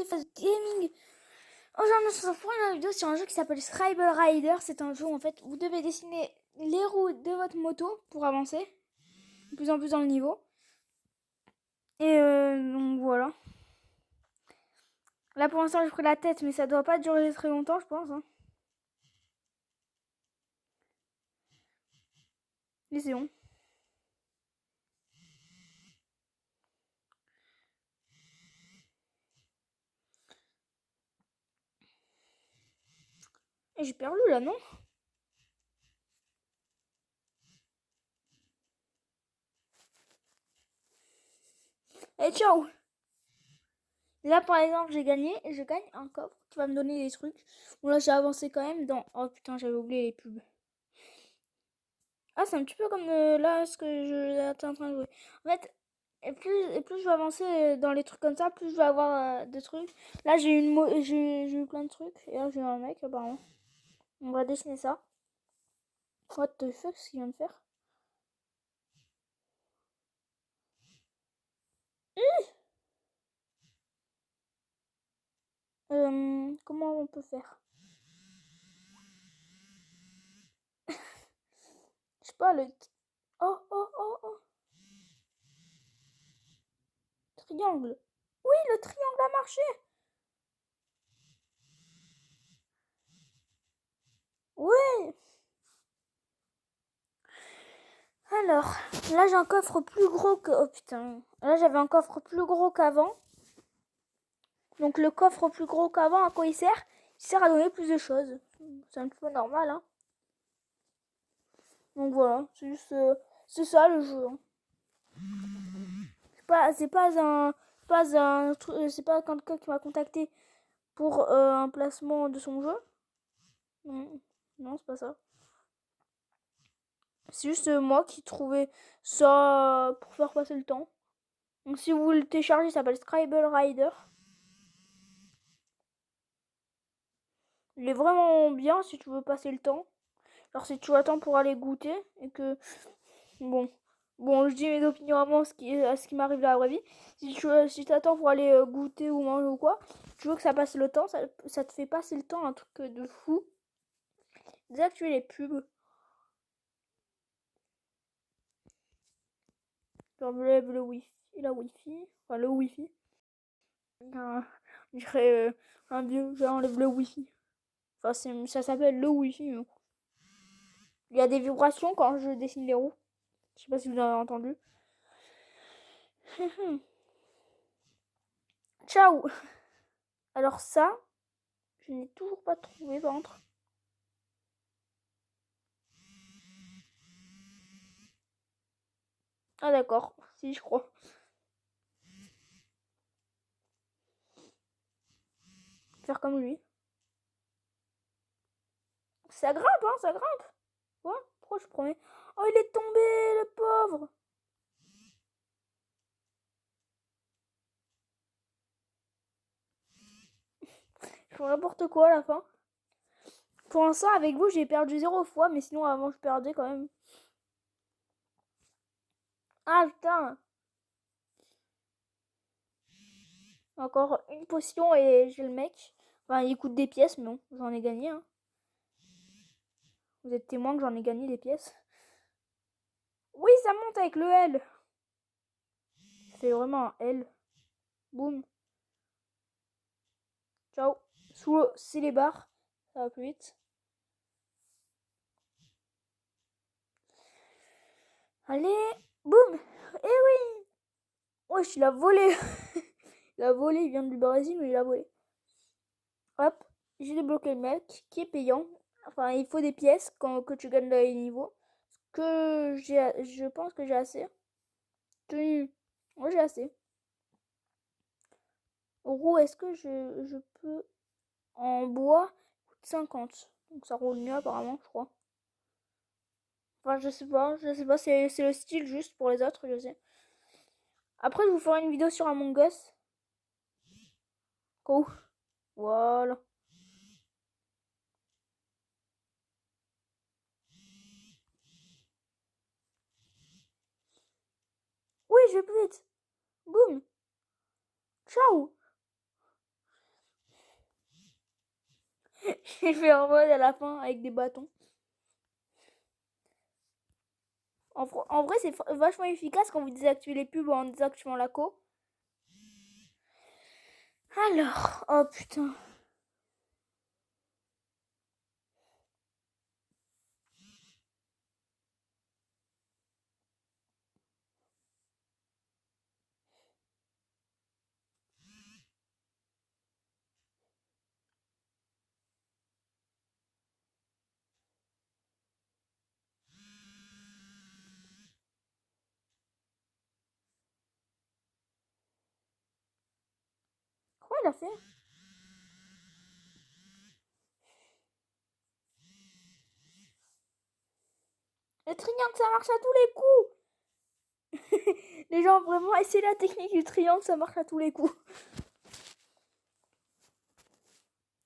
Face Gaming. Aujourd'hui, on se retrouve pour une vidéo sur un jeu qui s'appelle Scribble Rider. C'est un jeu où en fait vous devez dessiner les roues de votre moto pour avancer de plus en plus dans le niveau. Et donc voilà. Là pour l'instant j'ai pris la tête, mais ça doit pas durer très longtemps, je pense. Essayons. Et j'ai perdu là, non? Et ciao! Là par exemple j'ai gagné et je gagne un coffre qui va me donner des trucs. Bon là j'ai avancé quand même dans... Oh putain, j'avais oublié les pubs. Ah, c'est un petit peu comme là ce que je suis en train de jouer. En fait, et plus je vais avancer dans les trucs comme ça, plus je vais avoir des trucs. Là j'ai j'ai eu plein de trucs. Et là j'ai un mec apparemment. On va dessiner ça. What the fuck, ce qu'il vient de faire? Comment on peut faire? Je sais pas, le... Oh, oh, oh, oh. Triangle. Oui, le triangle a marché. Oui. Alors, là j'ai un coffre plus gros que... Oh putain. Là j'avais un coffre plus gros qu'avant. Donc le coffre plus gros qu'avant, à quoi il sert? Il sert à donner plus de choses. C'est un petit peu normal, hein. Donc voilà, c'est juste... c'est ça le jeu, hein. C'est pas quelqu'un qui m'a contacté pour un placement de son jeu. Non, non, c'est pas ça. C'est juste moi qui trouvais ça pour faire passer le temps. Donc si vous le téléchargez, ça s'appelle Scribble Rider. Il est vraiment bien si tu veux passer le temps. Alors si tu attends pour aller goûter et que... Bon, je dis mes opinions à moi, à ce qui m'arrive dans la vraie vie. Si tu attends pour aller goûter ou manger ou quoi, tu veux que ça passe le temps, ça te fait passer le temps, un truc de fou. Désactiver les pubs. J'enlève le wifi, la wifi, enfin le wifi. Je dirais un vieux, j'enlève le wifi. Enfin, ça s'appelle le wifi. Mais... Il y a des vibrations quand je dessine les roues. Je sais pas si vous avez entendu. Ciao. Alors ça, je n'ai toujours pas trouvé par contre. Ah d'accord, si je crois. Faire comme lui. Ça grimpe, hein, ça grimpe. Ouais, pourquoi je promets? Oh, il est tombé, le pauvre. Je fais n'importe quoi à la fin. Pour l'instant, avec vous, j'ai perdu 0 fois, mais sinon, avant, je perdais quand même. Ah, putain. Encore une potion et j'ai le mec. Enfin, il coûte des pièces, mais bon, j'en ai gagné, hein. Vous êtes témoin que j'en ai gagné des pièces. Oui, ça monte avec le L. C'est vraiment un L. Boum. Ciao. Sous l'eau, c'est les barres. Ça va plus vite. Allez. Boum. Eh oui. Wesh, il a volé. Il a volé, il vient du Brésil, mais il a volé. Hop. J'ai débloqué le mec qui est payant. Enfin, il faut des pièces que tu gagnes dans les niveaux. Je pense que j'ai assez. Tenue. Moi, j'ai assez. Roue, est-ce que je peux... En bois, coûte 50. Donc ça roule mieux apparemment, je crois. Enfin, je sais pas, c'est le style juste pour les autres, je sais. Après, je vous ferai une vidéo sur Among Us. Cool. Voilà. Oui, je vais plus vite. Boum. Ciao. Il fait en mode à la fin avec des bâtons. En vrai, c'est vachement efficace quand vous désactivez les pubs en désactivant la co. Alors, oh putain. Quoi il a fait? Le triangle, ça marche à tous les coups. Les gens vraiment essayer la technique du triangle, ça marche à tous les coups.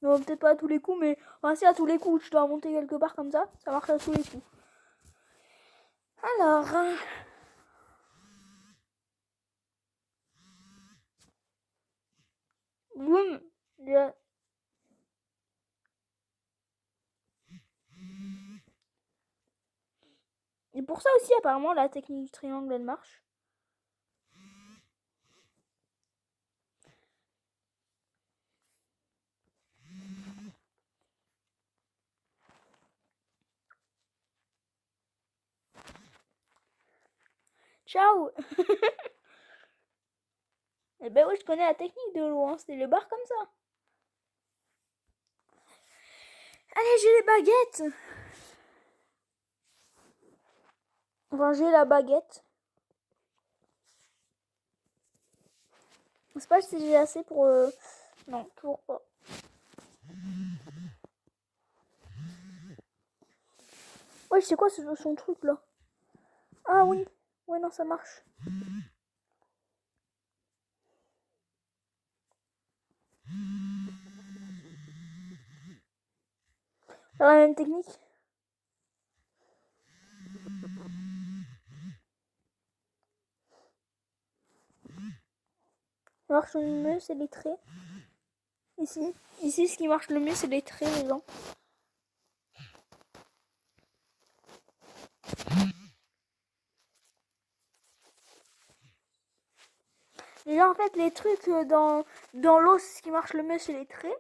Non, peut-être pas à tous les coups, mais enfin, si à tous les coups, tu dois monter quelque part comme ça marche à tous les coups. Alors, boum. Et pour ça aussi, apparemment, la technique du triangle, elle marche. Ciao. Eh ben oui, je connais la technique de l'eau, hein. C'est les barres comme ça. Allez, j'ai les baguettes. Enfin, j'ai la baguette. Je sais pas si j'ai assez pour... Non, toujours pas. Ouais, c'est quoi son truc là? Ah oui. Ouais, non, ça marche. C'est la même technique. Ce qui marche le mieux, c'est les traits. Ici, ce qui marche le mieux, c'est les traits, les gens. Déjà, en fait, les trucs dans l'eau, ce qui marche le mieux, c'est les traits.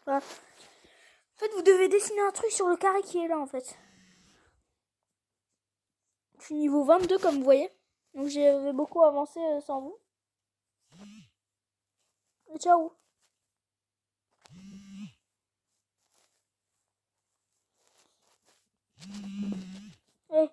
Voilà. En fait, vous devez dessiner un truc sur le carré qui est là, en fait. Je suis niveau 22, comme vous voyez. Donc, j'ai beaucoup avancé sans vous. Et ciao. Hey.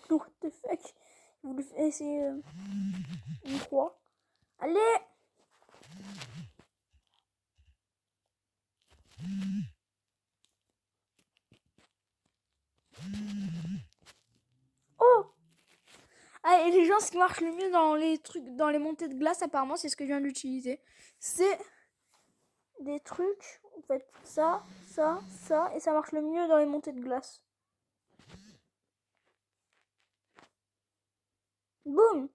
What the fuck? Je voulais essayer une croix. Allez! Oh! Ah, et les gens, ce qui marche le mieux dans les trucs, dans les montées de glace, apparemment, c'est ce que je viens d'utiliser. C'est des trucs, en fait, ça, et ça marche le mieux dans les montées de glace. Boum!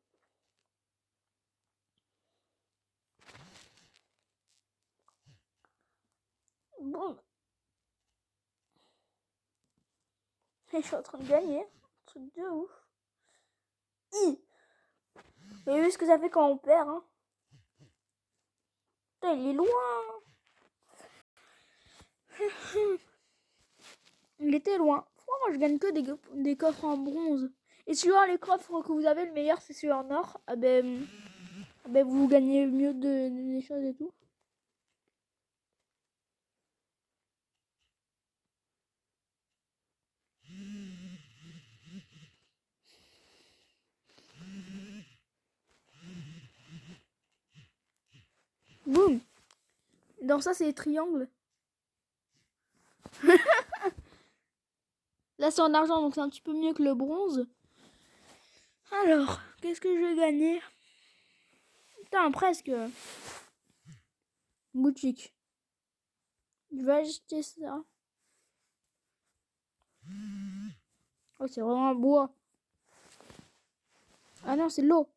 Boum! Et je suis en train de gagner. Truc de ouf. Vous avez vu ce que ça fait quand on perd, hein? Putain, il est loin! Il était loin. Moi, je gagne que des coffres en bronze. Et suivant les coffres que vous avez, le meilleur, c'est celui en or. Ah ben vous gagnez mieux des choses et tout. Boum! Dans ça, c'est les triangles. Là, c'est en argent, donc c'est un petit peu mieux que le bronze. Alors, qu'est-ce que je vais gagner? Putain, presque. Boutique. Je vais acheter ça. Oh, c'est vraiment un bois. Ah non, c'est l'eau.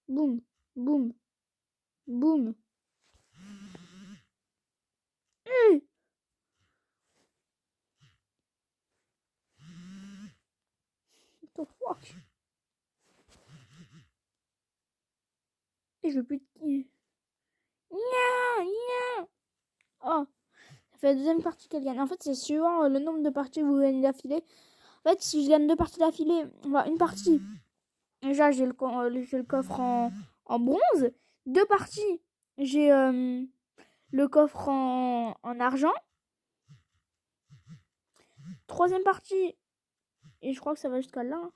Boum, boum, boum. What the fuck? Et je peux... Oh, ça fait la deuxième partie qu'elle gagne. En fait, c'est suivant le nombre de parties que vous gagnez d'affilée. En fait, si je gagne 2 parties d'affilée, enfin, une partie, déjà, j'ai le coffre en bronze. 2 parties, j'ai le coffre en argent. 3e partie, et je crois que ça va jusqu'à là.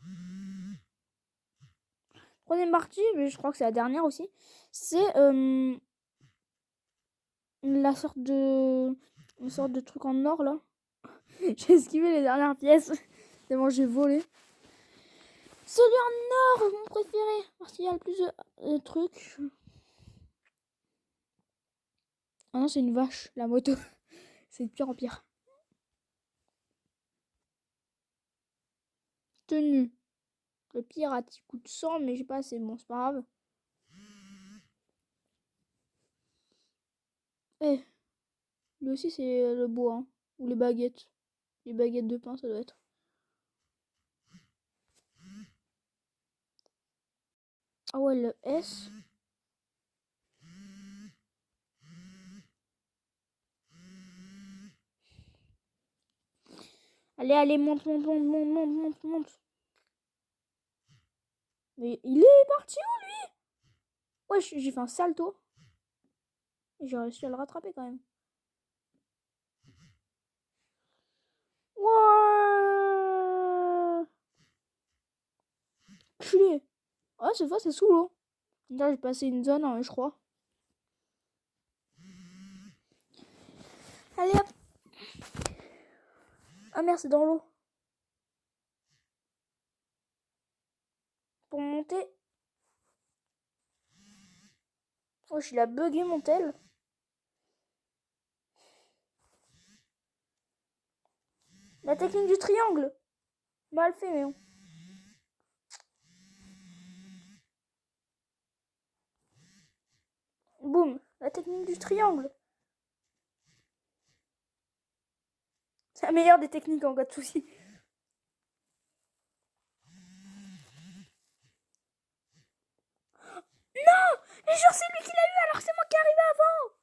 3e partie, mais je crois que c'est la dernière aussi. C'est une sorte de truc en or, là. J'ai esquivé les dernières pièces. Tellement j'ai volé. Celui en or, mon préféré. Parce qu'il y a le plus de trucs. Ah non, c'est une vache, la moto. C'est de pire en pire. Tenue. Le pirate, il coûte 100, mais j'ai pas assez. Bon, c'est pas grave. Eh, lui aussi, c'est le bois. Hein. Ou les baguettes. Les baguettes de pain, ça doit être. Ah ouais, le S. Allez, allez, monte, monte, monte, monte, monte, monte, monte. Mais il est parti où, lui? Ouais, j'ai fait un salto. Et j'ai réussi à le rattraper, quand même. Ouais. Culé. Ah, cette fois, c'est sous l'eau. Là, j'ai passé une zone, hein, je crois. Allez, hop. Ah merde, c'est dans l'eau. Pour monter. Oh, il a bugué mon tel. La technique du triangle. Mal fait, mais bon. Boum. La technique du triangle. C'est la meilleure des techniques en cas de soucis. Non. Mais genre, c'est lui qui l'a eu alors que c'est moi qui est arrivé avant.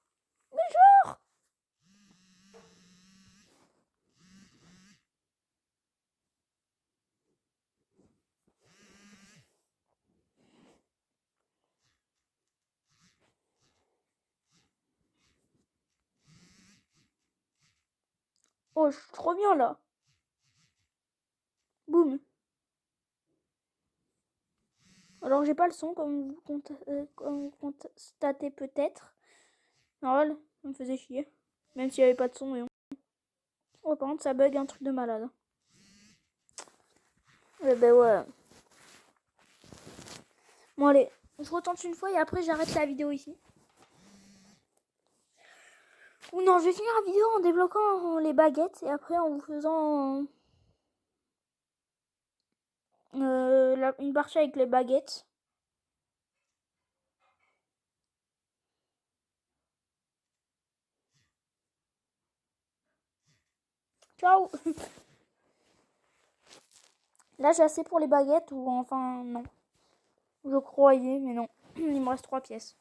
Mais genre. Oh, je suis trop bien là. Boum. Alors, j'ai pas le son, comme vous constatez peut-être. Normal, ça me faisait chier. Même s'il n'y avait pas de son. Mais bon. Oh, par contre, ça bug un truc de malade. Ouais, bah ouais. Bon, allez. Je retente une fois et après, j'arrête la vidéo ici. Ou non, je vais finir la vidéo en débloquant les baguettes et après en vous faisant une partie avec les baguettes. Ciao. Là, j'ai assez pour les baguettes ou enfin non. Je croyais, mais non. Il me reste 3 pièces.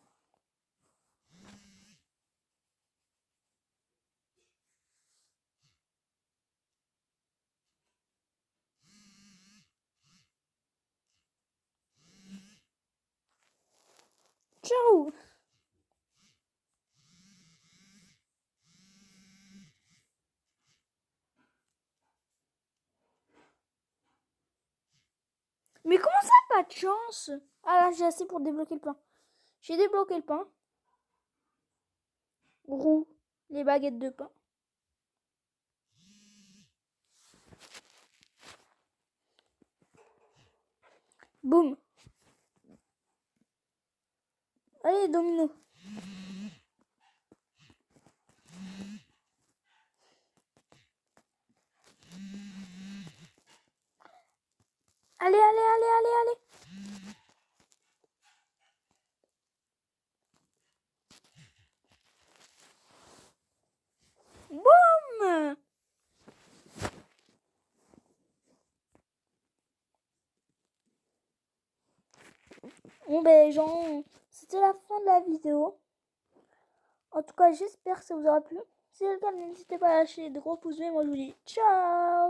Ciao. Mais comment ça, pas de chance? Ah là, j'ai assez pour débloquer le pain. J'ai débloqué le pain. Roux, les baguettes de pain. Boum. Allez, domino. Allez, allez, allez, allez, allez. Boum! Bon ben les gens, c'était la fin de la vidéo. En tout cas, j'espère que ça vous aura plu. Si c'est le cas, n'hésitez pas à lâcher de gros pouces bleus. Moi, je vous dis ciao!